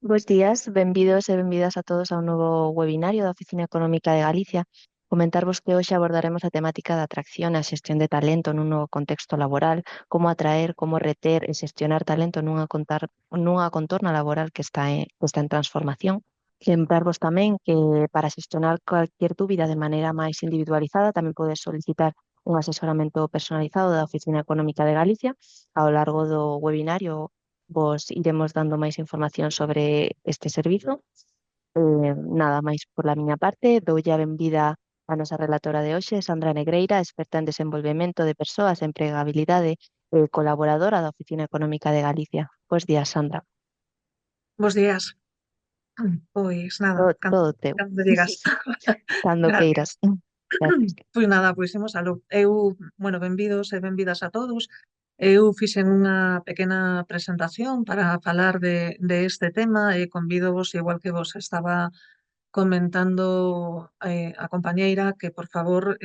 Bos días, benvidos e benvidas a todos a un novo webinario da Oficina Económica de Galicia. Comentarvos que hoxe abordaremos a temática da atracción e a xestión de talento nun novo contexto laboral, como atraer, como reter e xestionar talento nunha contorna laboral que está en transformación. Lembrarvos tamén que para xestionar cualquier dúbida de maneira máis individualizada tamén podes solicitar un asesoramento personalizado da Oficina Económica de Galicia. Ao largo do webinario vos iremos dando máis información sobre este servizo. Nada máis por la miña parte, doulle a benvida a nosa relatora de hoxe, Sandra Negreira, experta en desenvolvemento de persoas e empregabilidade e colaboradora da Oficina Económica de Galicia. Bos días, Sandra. Bos días. Pois nada, Todo teu, cando digas. cando Gracias. queiras. Gracias. Pois nada, pois imos aló. Benvidos e benvidas a todos. Eu fixen unha pequena presentación para falar de este tema e convídovos, igual que vos estaba comentando a compañeira, que por favor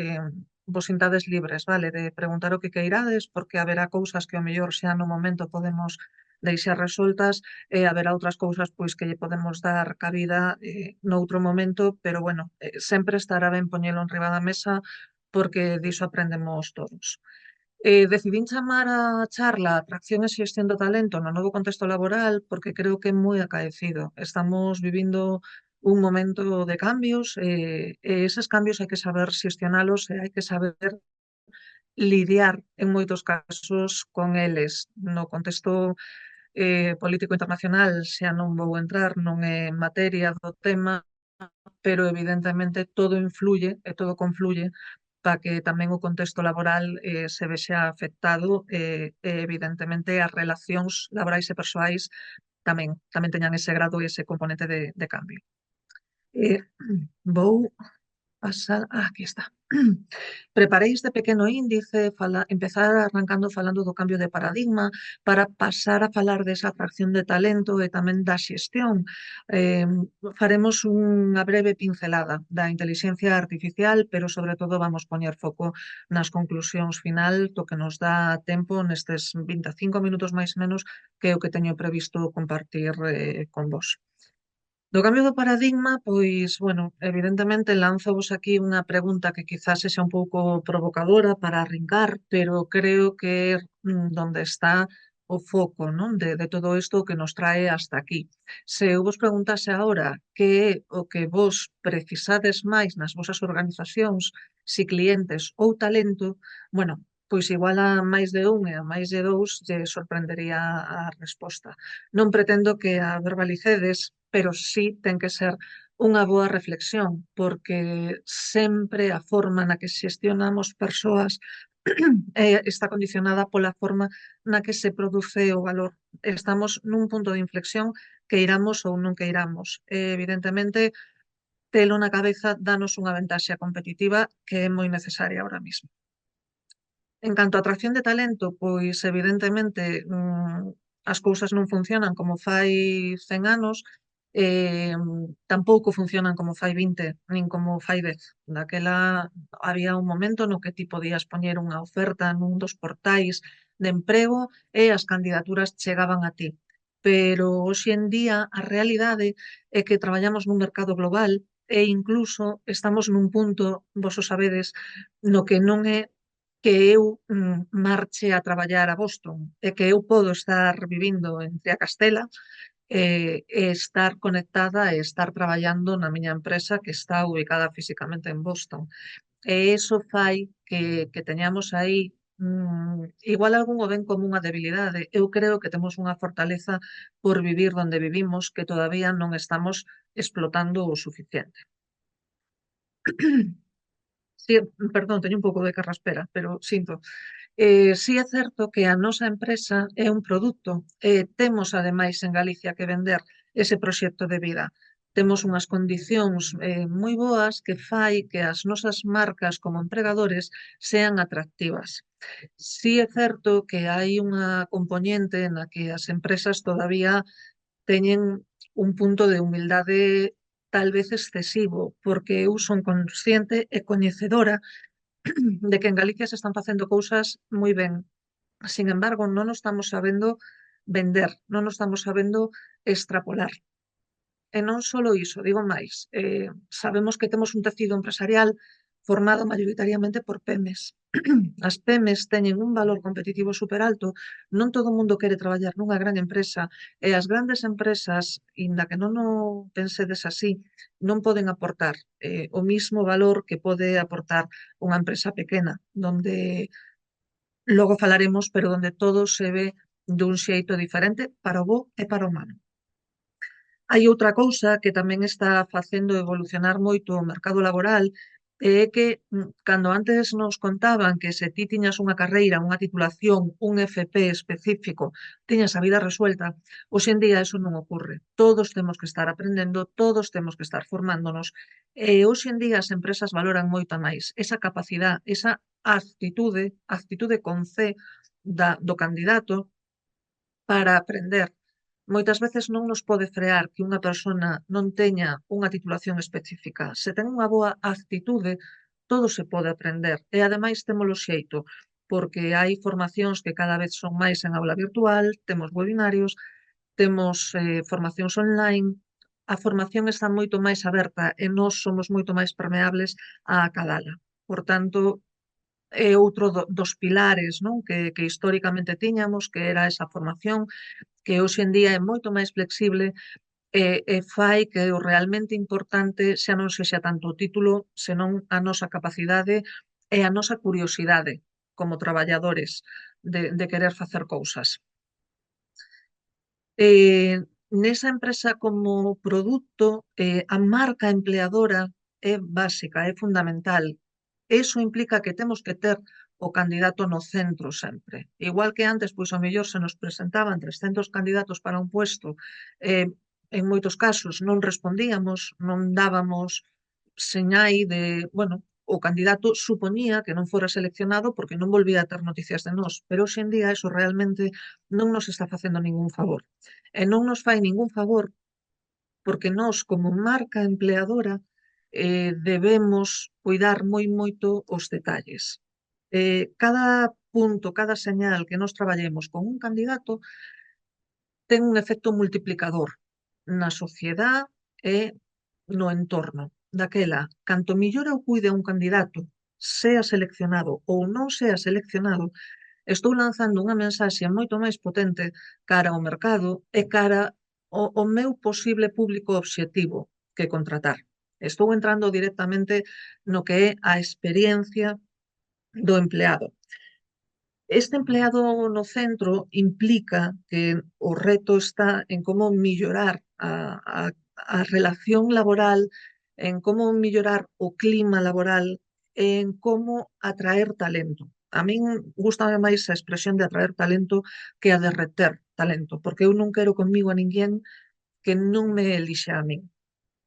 vos sintades libres, vale, de preguntar o que queirades, porque haberá cousas que ao mellor xa no momento podemos deixar resoltas e haberá outras cousas pois que lle podemos dar cabida noutro momento, pero bueno, sempre estará ben poñelo en riba da mesa porque diso aprendemos todos. Decidín chamar a charla Atracción e xestión do talento no novo contexto laboral porque creo que é moi acaecido. Estamos vivindo un momento de cambios e eses cambios hai que saber xestionalos e hai que saber lidiar en moitos casos con eles. No contexto político internacional xa non vou entrar, non é materia do tema, pero evidentemente todo influye e todo confluye para que tamén o contexto laboral se vexa afectado e evidentemente as relacións laborais e persoais tamén teñan ese grado e ese componente de cambio. Eh, Vou pasar, aquí está. Preparei este pequeno índice, empezar arrancando falando do cambio de paradigma para pasar a falar desa atracción de talento e tamén da xestión. Faremos unha breve pincelada da intelixencia artificial, pero sobre todo vamos poñer foco nas conclusións final do que nos dá tempo nestes 25 minutos máis ou menos que é o que teño previsto compartir con vos. Do cambio do paradigma, pois, bueno, evidentemente lanzovos aquí unha pregunta que quizás sexa un pouco provocadora para arrincar, pero creo que é donde está o foco, non? De todo isto que nos trae hasta aquí. Se eu vos preguntase agora que é o que vos precisades máis nas vosas organizacións, si clientes ou talento, bueno, pois igual a máis de un e a máis de dous lle sorprendería a resposta. Non pretendo que a verbalicedes, pero sí ten que ser unha boa reflexión, porque sempre a forma na que xestionamos persoas está condicionada pola forma na que se produce o valor. Estamos nun punto de inflexión que iramos ou non que iramos. Evidentemente, telo na cabeza danos unha ventaxa competitiva que é moi necesaria ahora mismo. En canto a atracción de talento, pois evidentemente as cousas non funcionan como fai 100 anos, tampouco funcionan como fai 20, nin como fai 10. Daquela había un momento no que ti podías poñer unha oferta nun dos portais de emprego e as candidaturas chegaban a ti. Pero hoxe en día a realidade é que traballamos nun mercado global e incluso estamos nun punto, vos o sabedes, no que non é que eu marche a traballar a Boston e que eu podo estar vivindo en Tria Castela e estar conectada e estar traballando na miña empresa que está ubicada físicamente en Boston. E iso fai que teñamos aí igual algún o ven como unha debilidade. Eu creo que temos unha fortaleza por vivir donde vivimos que todavía non estamos explotando o suficiente. Sí, perdón, teño un pouco de carraspera, pero sinto. Sí é certo que a nosa empresa é un produto e temos ademais en Galicia que vender ese proxecto de vida. Temos unhas condicións moi boas que fai que as nosas marcas como empregadores sean atractivas. Sí é certo que hai unha componente na que as empresas todavía teñen un punto de humildade tal vez excesivo, porque eu son consciente e coñecedora de que en Galicia se están facendo cousas moi ben. Sin embargo, non o estamos sabendo vender, non o estamos sabendo extrapolar. E non só iso, digo máis, sabemos que temos un tecido empresarial formado maioritariamente por pemes. As pemes teñen un valor competitivo superalto, non todo o mundo quere traballar nunha gran empresa e as grandes empresas, inda que non o pensedes así, non poden aportar o mismo valor que pode aportar unha empresa pequena, donde logo falaremos, pero donde todo se ve dun xeito diferente para o bo e para o malo. Hai outra cousa que tamén está facendo evolucionar moito o mercado laboral e é que cando antes nos contaban que se ti tiñas unha carreira, unha titulación, un FP específico, tiñas a vida resuelta, hoxe en día eso non ocorre. Todos temos que estar aprendendo, todos temos que estar formándonos e hoxe en día as empresas valoran moito máis esa capacidade, esa actitude con C do candidato para aprender. Moitas veces non nos pode frear que unha persona non teña unha titulación específica. Se ten unha boa actitude, todo se pode aprender. E ademais témolo xeito, porque hai formacións que cada vez son máis en aula virtual, temos webinarios, temos formacións online, a formación está moito máis aberta e nós somos moito máis permeables a acadala. Por tanto, é outro dos pilares, non? Que históricamente tiñamos, que era esa formación, que hoxe en día é moito máis flexible e fai que o realmente importante xa non sexa tanto o título, senón a nosa capacidade e a nosa curiosidade como traballadores de querer facer cousas. Nesa empresa como produto, a marca empleadora é básica, é fundamental. Eso implica que temos que ter o candidato no centro sempre. Igual que antes, pois ao mellor se nos presentaban 300 candidatos para un puesto, en moitos casos non respondíamos, non dábamos señai de, bueno, o candidato supoñía que non fora seleccionado porque non volvía a ter noticias de nós, pero hoxe en día eso realmente non nos está facendo ningún favor. E non nos fai ningún favor porque nós, como marca empleadora, debemos cuidar moito os detalles. Cada punto, cada señal que nós traballemos con un candidato ten un efecto multiplicador na sociedade e no entorno. Daquela, canto millor eu cuide a un candidato, sea seleccionado ou non sea seleccionado, estou lanzando unha mensaxe moito máis potente cara ao mercado e cara ao meu posible público obxectivo que contratar. Estou entrando directamente no que é a experiencia do empleado. Este empleado no centro implica que o reto está en como mellorar a relación laboral, en como mellorar o clima laboral, en como atraer talento. A min gustame máis a expresión de atraer talento que a de reter talento, porque eu non quero conmigo a ninguén que non me elixa a min.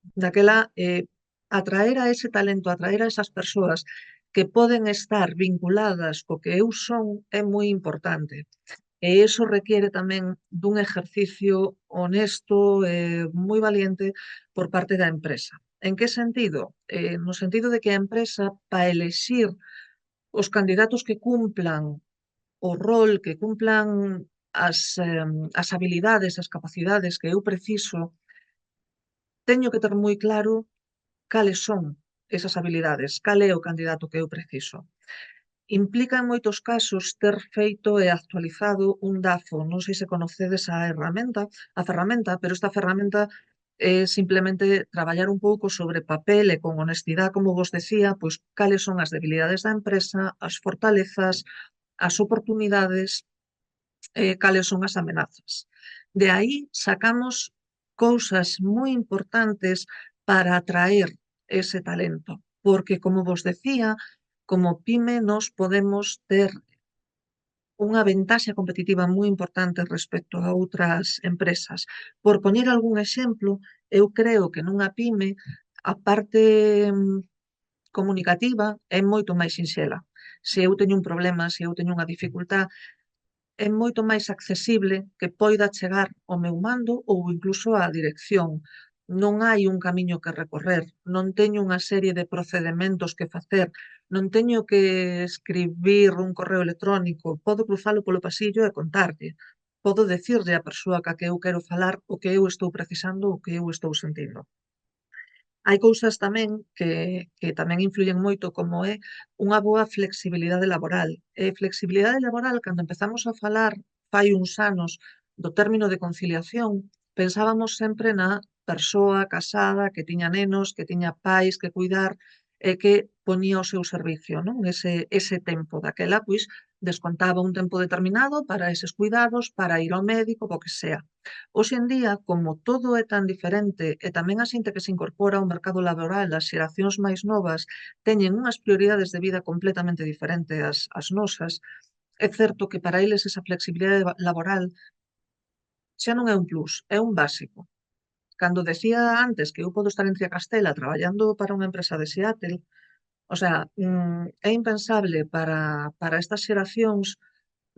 Daquela, atraer a ese talento, atraer a esas persoas que poden estar vinculadas co que eu son é moi importante. E iso requiere tamén dun exercicio honesto e moi valiente por parte da empresa. En que sentido? No sentido de que a empresa, para elexir os candidatos que cumplan o rol, que cumplan as habilidades, as capacidades que eu preciso, teño que ter moi claro cales son esas habilidades, cal é o candidato que eu preciso. Implica en moitos casos ter feito e actualizado un DAFO. Non sei se conocedes a ferramenta, pero esta ferramenta é simplemente traballar un pouco sobre papel e con honestidade, como vos decía, pois cales son as debilidades da empresa, as fortalezas, as oportunidades, cales son as amenazas. De aí sacamos cousas moi importantes para atraer ese talento, porque, como vos decía, como pyme nos podemos ter unha ventaxa competitiva moi importante respecto a outras empresas. Por poñer algún exemplo, eu creo que nunha pyme a parte comunicativa é moito máis sinxela. Se eu teño un problema, se eu teño unha dificultá, é moito máis accesible que poida chegar ao meu mando ou incluso á dirección. Non hai un camiño que recorrer, non teño unha serie de procedementos que facer, non teño que escribir un correo electrónico, podo cruzalo polo pasillo e contarlle. podo dicirlle á persoa ca que eu quero falar o que eu estou precisando, o que eu estou sentindo. Hai cousas tamén que tamén influyen moito, como é unha boa flexibilidade laboral. E flexibilidade laboral, cando empezamos a falar fai uns anos do término de conciliación, pensábamos sempre na persoa casada que tiña nenos, que tiña pais que cuidar e que poñía ao seu servicio, non? Ese tempo daquela, pois, descontaba un tempo determinado para eses cuidados, para ir ao médico, o que sea. Hoxe en día, como todo é tan diferente e tamén a xente que se incorpora ao mercado laboral, as xeracións máis novas, teñen unhas prioridades de vida completamente diferentes ás nosas, é certo que para eles esa flexibilidade laboral xa non é un plus, é un básico. Cando decía antes que eu podo estar en Triacastela traballando para unha empresa de Seattle, o sea, é impensable para estas xeracións,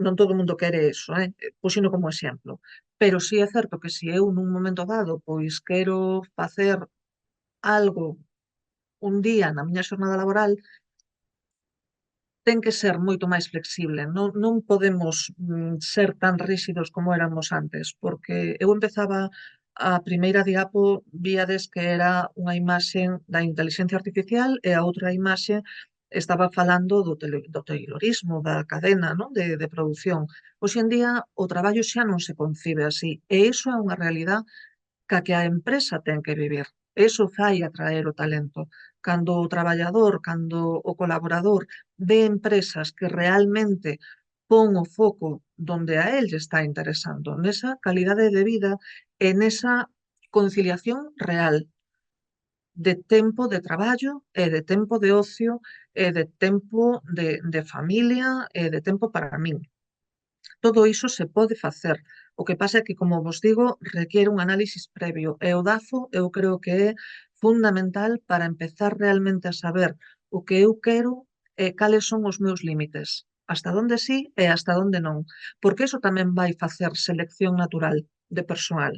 non todo o mundo quere eso, puxino como exemplo. Pero sí é certo que se eu nun momento dado pois quero facer algo un día na miña xornada laboral, ten que ser moito máis flexible. Non podemos ser tan ríxidos como éramos antes, porque eu empezaba a primeira diapo, víades que era unha imaxe da intelixencia artificial e a outra imaxe estaba falando do taylorismo, da cadena, non? De produción. Hoxe en día o traballo xa non se concibe así e iso é unha realidade ca que a empresa ten que vivir. Eso fai atraer o talento. Cando o traballador, cando o colaborador ve empresas que realmente pon o foco donde a él lle está interesando, nesa calidade de vida e nesa conciliación real de tempo de traballo e de tempo de ocio e de tempo de familia e de tempo para min. Todo iso se pode facer. O que pasa é que, como vos digo, requiere un análisis previo. E o DAFO eu creo que é fundamental para empezar realmente a saber o que eu quero e cales son os meus límites. Hasta onde sí e hasta onde non. Porque iso tamén vai facer selección natural de persoal.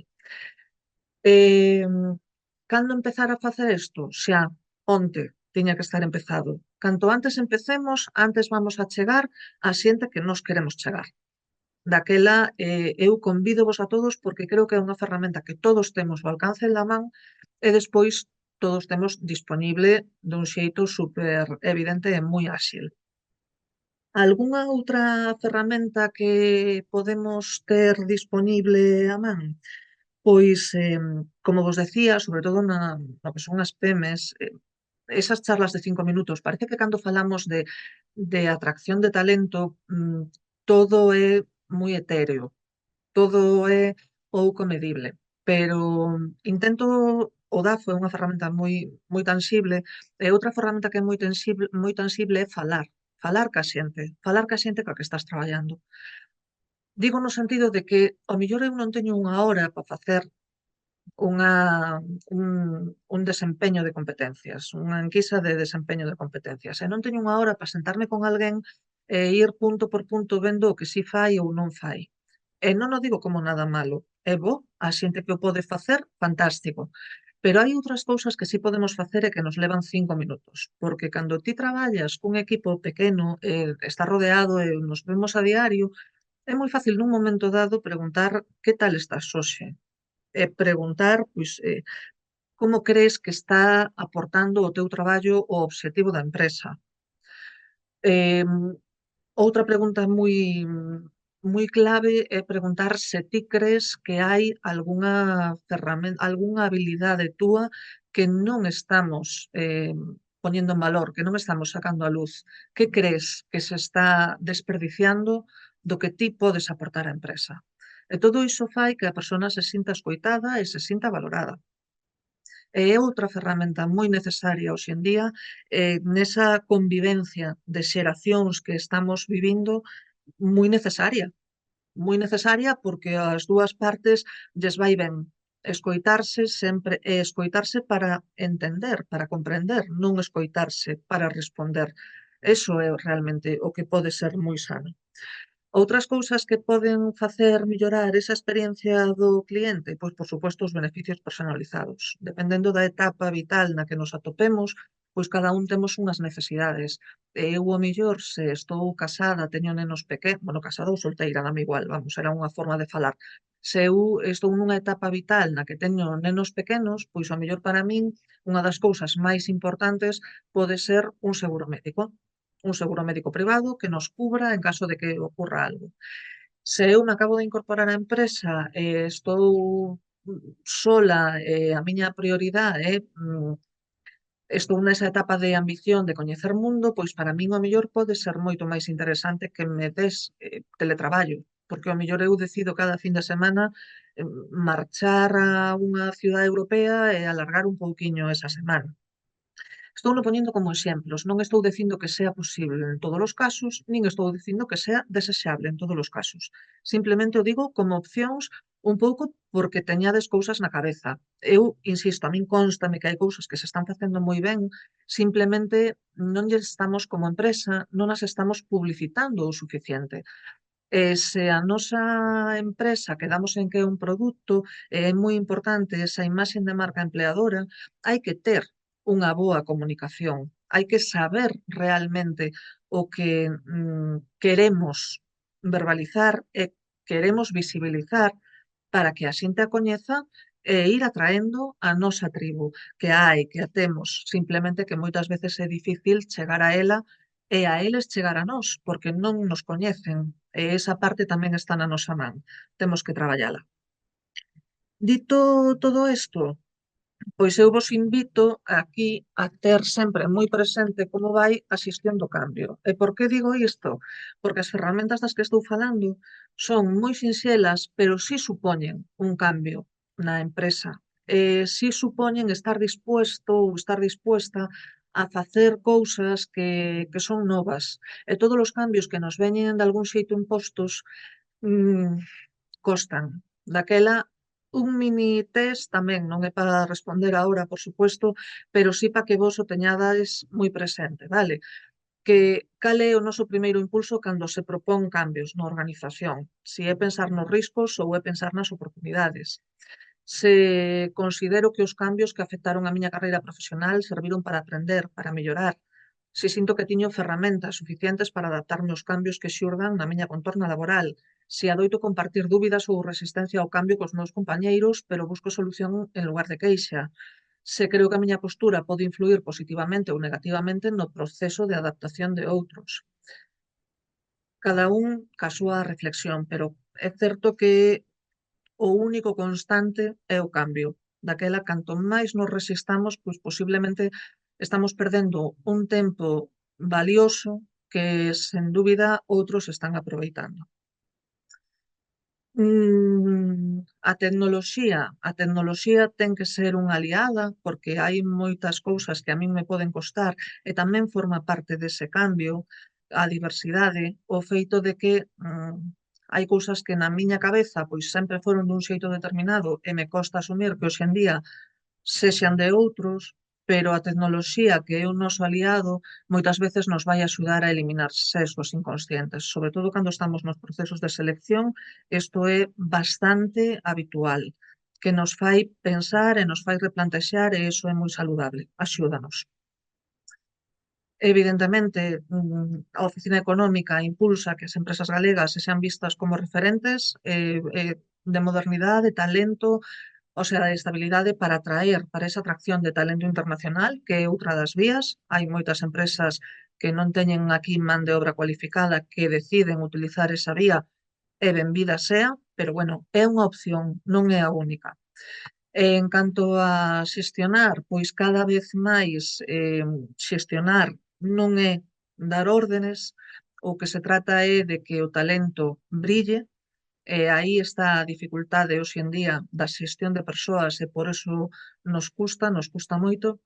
Cando empezar a facer isto? Xa, onte tiña que estar empezado. Canto antes empecemos, antes vamos a chegar á xente que nos queremos chegar. Daquela, eu convídovos a todos porque creo que é unha ferramenta que todos temos ao alcance da man e despois todos temos dispoñible dun xeito super evidente e moi áxil. Algunha outra ferramenta que podemos ter dispoñible a man? Pois, como vos decía, sobre todo no que son as PEMEs, esas charlas de 5 minutos, parece que cando falamos de atracción de talento, todo é moi etéreo, todo é pouco medible, pero intento o DAFO é unha ferramenta moi tanxible e outra ferramenta que é moi tanxible é falar ca xente coa que estás traballando. Digo no sentido de que ao mellor eu non teño unha hora para facer unha, un desempeño de competencias, unha enquisa de desempeño de competencias. E non teño unha hora para sentarme con alguén e ir punto por punto vendo o que si fai ou non fai. E non o digo como nada malo. É bo, a xente que o pode facer, fantástico. Pero hai outras cousas que sí podemos facer e que nos levan 5 minutos. Porque cando ti traballas cun equipo pequeno, está rodeado e nos vemos a diario, é moi fácil nun momento dado preguntar que tal estás hoxe? E preguntar, pois, como crees que está aportando o teu traballo o obxectivo da empresa. Em, Outra pregunta moi clave é preguntar se ti crees que hai algunha algunha habilidade túa que non estamos poñendo en valor, que non estamos sacando á luz. Que crees que se está desperdiciando do que ti podes aportar á empresa? E todo iso fai que a persona se sinta escoitada e se sinta valorada. E é outra ferramenta moi necesaria hoxe en día nesa convivencia de xeracións que estamos vivindo moi necesaria porque as dúas partes lles vai ben escoitarse sempre e escoitarse para entender, para comprender, non escoitarse para responder. Eso é realmente o que pode ser moi sano. Outras cousas que poden facer mellorar esa experiencia do cliente, pois, por suposto, os beneficios personalizados. Dependendo da etapa vital na que nos atopemos, pois cada un temos unhas necesidades. Eu, ao mellor, se estou casada, teño nenos pequenos, bueno, casada ou solteira, dame igual, vamos, era unha forma de falar. Se eu estou nunha etapa vital na que teño nenos pequenos, pois ao mellor para min unha das cousas máis importantes pode ser un seguro médico privado que nos cubra en caso de que ocurra algo. Se eu me acabo de incorporar á empresa e estou sola, a miña prioridade é estou nesa etapa de ambición de coñecer mundo, pois para min o mellor pode ser moito máis interesante que me des teletraballo, porque o mellor eu decido cada fin de semana marchar a unha cidade europea e alargar un pouquiño esa semana. Estouno poñendo como exemplos, non estou dicindo que sea posible en todos os casos, nin estou dicindo que sea desexable en todos os casos. Simplemente o digo como opcións un pouco porque teñades cousas na cabeza. Eu, insisto, a min constame que hai cousas que se están facendo moi ben, simplemente non lles estamos como empresa, non as estamos publicitando o suficiente. E se a nosa empresa quedamos en que é un produto, é moi importante esa imaxe de marca empleadora, hai que ter unha boa comunicación, hai que saber realmente o que queremos verbalizar e queremos visibilizar para que a xente a coñeza e ir atraendo a nosa tribo, que hai, que a temos, simplemente que moitas veces é difícil chegar a ela e a eles chegar a nós, porque non nos coñecen, e esa parte tamén está na nosa man. Temos que traballala. Dito todo isto, pois eu vos invito aquí a ter sempre moi presente como vai a xestión do cambio. E por que digo isto? Porque as ferramentas das que estou falando son moi sinxelas, pero sí supoñen un cambio na empresa. Sí supoñen estar dispuesto ou estar dispuesta a facer cousas que son novas. E todos os cambios que nos veñen de algún xeito impostos mm, costan. Daquela, un mini test tamén, non é para responder agora, por suposto, pero sí para que vos o teñades moi presente, vale? Que cal é o noso primeiro impulso cando se propón cambios na organización? Si é pensar nos riscos ou é pensar nas oportunidades. Se considero que os cambios que afectaron a miña carreira profesional serviron para aprender, para mellorar. Se sinto que tiño ferramentas suficientes para adaptarme aos cambios que xurdan na miña contorna laboral. Se adoito compartir dúbidas ou resistencia ao cambio cos meus compañeiros, pero busco solución en lugar de queixa. Se creo que a miña postura pode influir positivamente ou negativamente no proceso de adaptación de outros. Cada un ca súa reflexión, pero é certo que o único constante é o cambio. Daquela, canto máis nos resistamos, pois posiblemente estamos perdendo un tempo valioso que, sen dúbida, outros están aproveitando. A tecnoloxía ten que ser unha aliada porque hai moitas cousas que a min me poden costar e tamén forma parte dese cambio, a diversidade, o feito de que hai cousas que na miña cabeza pois sempre foron dun xeito determinado e me costa asumir que hoxe en día sexan de outros, pero a tecnoloxía, que é o noso aliado, moitas veces nos vai axudar a eliminar sesgos inconscientes. Sobre todo cando estamos nos procesos de selección, isto é bastante habitual, que nos fai pensar e nos fai replantexar e iso é moi saludable. Axúdanos. Evidentemente, a Oficina Económica impulsa que as empresas galegas se sean vistas como referentes de modernidade, talento, o sea, de estabilidade para atraer, para esa atracción de talento internacional, que é outra das vías. Hai moitas empresas que non teñen aquí man de obra cualificada que deciden utilizar esa vía e benvida sea, pero bueno, é unha opción, non é a única. En canto a xestionar, pois cada vez máis xestionar non é dar órdenes, o que se trata é de que o talento brille, e aí está a dificultade hoxe en día da xestión de persoas e por eso nos custa moito.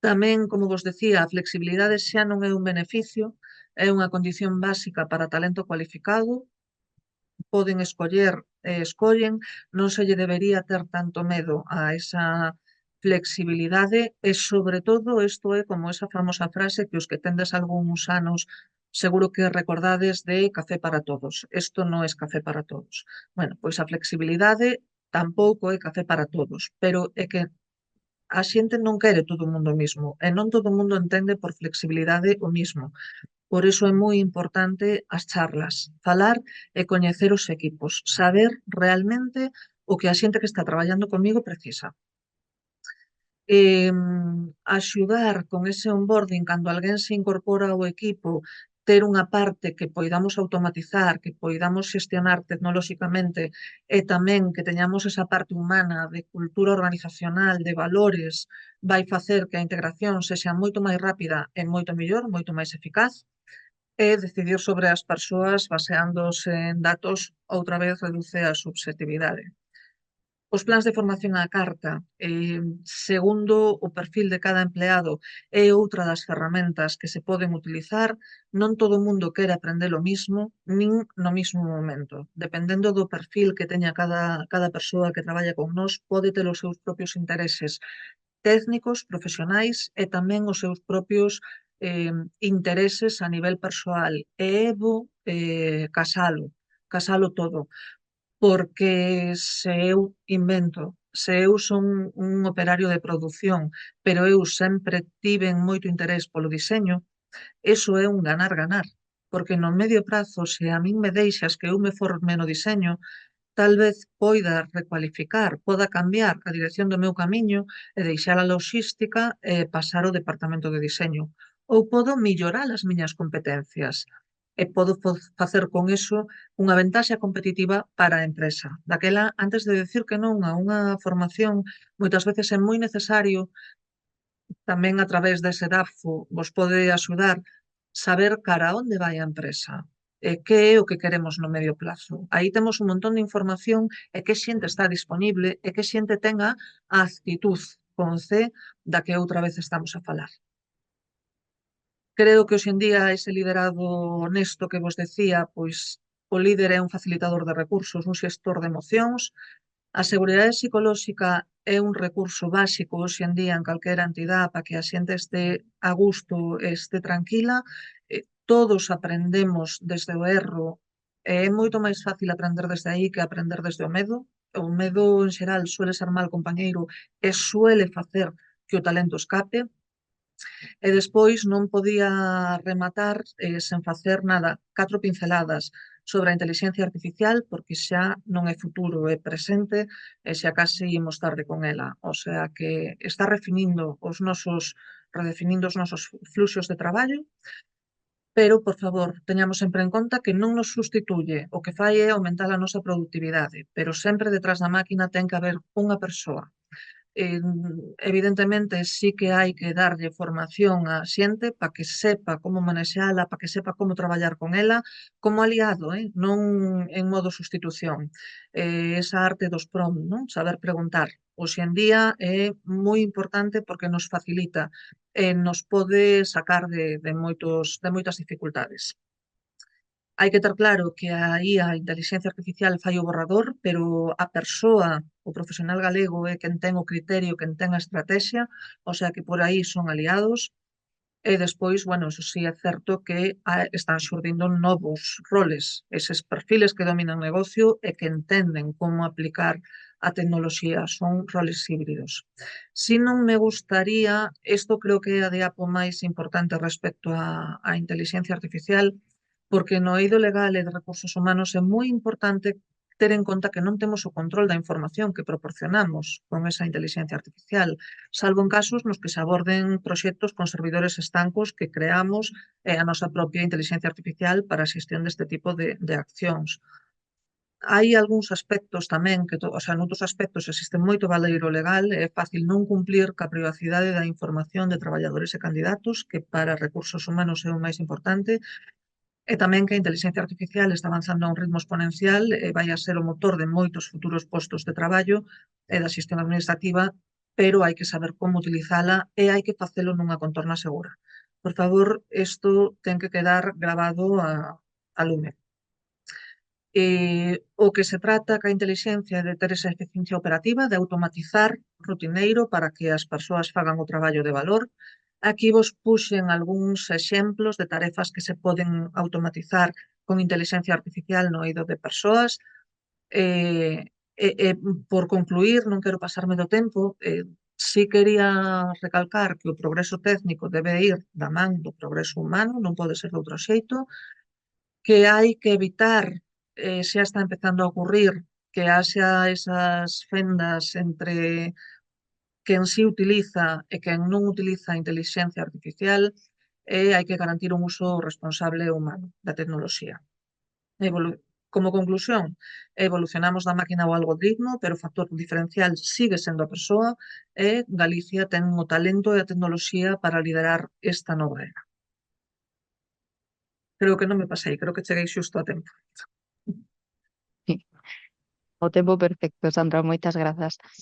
Tamén, como vos decía, a flexibilidade xa non é un beneficio, é unha condición básica para talento cualificado, poden escoller e escollen, non se lle debería ter tanto medo a esa flexibilidade e, sobre todo, isto é como esa famosa frase que os que tendes algúns anos seguro que recordades de café para todos. Isto non é café para todos. Bueno, pois a flexibilidade tampouco é café para todos, pero é que a xente non quere todo o mundo o mismo e non todo o mundo entende por flexibilidade o mismo. Por iso é moi importante as charlas, falar e coñecer os equipos, saber realmente o que a xente que está traballando comigo precisa. Axudar con ese onboarding cando alguén se incorpora ao equipo, ter unha parte que poidamos automatizar, que poidamos xestionar tecnolóxicamente e tamén que teñamos esa parte humana de cultura organizacional, de valores, vai facer que a integración sexa moito máis rápida e moito mellor, moito máis eficaz e decidir sobre as persoas baseándose en datos outra vez reduce a subxetividade. Os plans de formación á carta, segundo o perfil de cada empleado, é outra das ferramentas que se poden utilizar. Non todo o mundo quere aprender o mismo, nin no mismo momento. Dependendo do perfil que teña cada persoa que traballa con nós, pode ter os seus propios intereses técnicos, profesionais e tamén os seus propios intereses a nivel persoal. E é bo casalo todo porque se eu invento, se eu son un operario de produción, pero eu sempre tiven moito interés polo diseño, eso é un ganar-ganar, porque no medio prazo, se a min me deixas que eu me forme no diseño, tal vez poida recualificar, poda cambiar a dirección do meu camiño e deixar a logística e pasar ao departamento de diseño. Ou podo mellorar as miñas competencias e podo facer con eso unha ventaxa competitiva para a empresa. Daquela, antes de decir que non a unha formación, moitas veces é moi necesario tamén a través dese DAFO vos pode axudar saber cara onde vai a empresa e que é o que queremos no medio plazo. Aí temos un montón de información e que xente está disponible e que xente tenga a actitud con C da que outra vez estamos a falar. Creo que hoxe en día ese liderado honesto que vos decía, pois o líder é un facilitador de recursos, un xestor de emocións. A seguridade psicolóxica é un recurso básico hoxe en día en calquera entidade para que a xente este a gusto, este tranquila. Todos aprendemos desde o erro e é moito máis fácil aprender desde aí que aprender desde o medo. O medo en xeral suele ser mal compañeiro e suele facer que o talento escape. E despois non podía rematar sen facer nada, 4 pinceladas sobre a inteligencia artificial, porque xa non é futuro, é presente, e xa case imos tarde con ela. O sea que está redefinindo os nosos fluxos de traballo, pero, por favor, teñamos sempre en conta que non nos sustituye, o que fai é aumentar a nosa productividade, pero sempre detrás da máquina ten que haber unha persoa. Evidentemente sí que hai que darlle formación á xente para que sepa como manexala, para que sepa como traballar con ela, como aliado, non en modo sustitución. Esa arte dos prompt, non? Saber preguntar. Hoxe en día é moi importante porque nos facilita e nos pode sacar de moitas dificultades. Hai que ter claro que aí a inteligencia artificial fai o borrador, pero a persoa, o profesional galego é quen ten o criterio, quen ten a estrategia, o sea que por aí son aliados. E despois, bueno, eso sí é certo que están xurdindo novos roles, eses perfiles que dominan negocio e que entenden como aplicar a tecnoloxía, son roles híbridos. Si non me gustaría, isto creo que é a diapo máis importante respecto á inteligencia artificial, porque no eido legal e de recursos humanos é moi importante ter en conta que non temos o control da información que proporcionamos con esa inteligencia artificial, salvo en casos nos que se aborden proxectos con servidores estancos que creamos a nosa propia inteligencia artificial para a xestión deste tipo de accións. Hai algúns aspectos tamén, noutros aspectos existe moito baleiro legal, é fácil non cumplir ca privacidade da información de traballadores e candidatos, que para recursos humanos é o máis importante, e tamén que a inteligencia artificial está avanzando a un ritmo exponencial e vai a ser o motor de moitos futuros postos de traballo e da xestión administrativa, pero hai que saber como utilizala e hai que facelo nunha contorna segura. Por favor, isto ten que quedar grabado a lume. O que se trata ca inteligencia é de ter esa eficiencia operativa, de automatizar rutineiro para que as persoas fagan o traballo de valor. Aquí vos puxen algúns exemplos de tarefas que se poden automatizar con inteligencia artificial no eido de persoas. Por concluir, non quero pasarme do tempo, Sí quería recalcar que o progreso técnico debe ir da man do progreso humano, non pode ser de outro xeito, que hai que evitar, xa está empezando a ocurrir, que haxa esas fendas entre quen sí utiliza e quen non utiliza a intelixencia artificial, e hai que garantir un uso responsable e humano da tecnoloxía. Evolu- Como conclusión, evolucionamos da máquina ao algoritmo, pero o factor diferencial sigue sendo a persoa e Galicia ten o talento e a tecnoloxía para liderar esta nova era. Creo que non me pasei, creo que cheguei xusto a tempo. Sí. O tempo perfecto, Sandra, moitas grazas.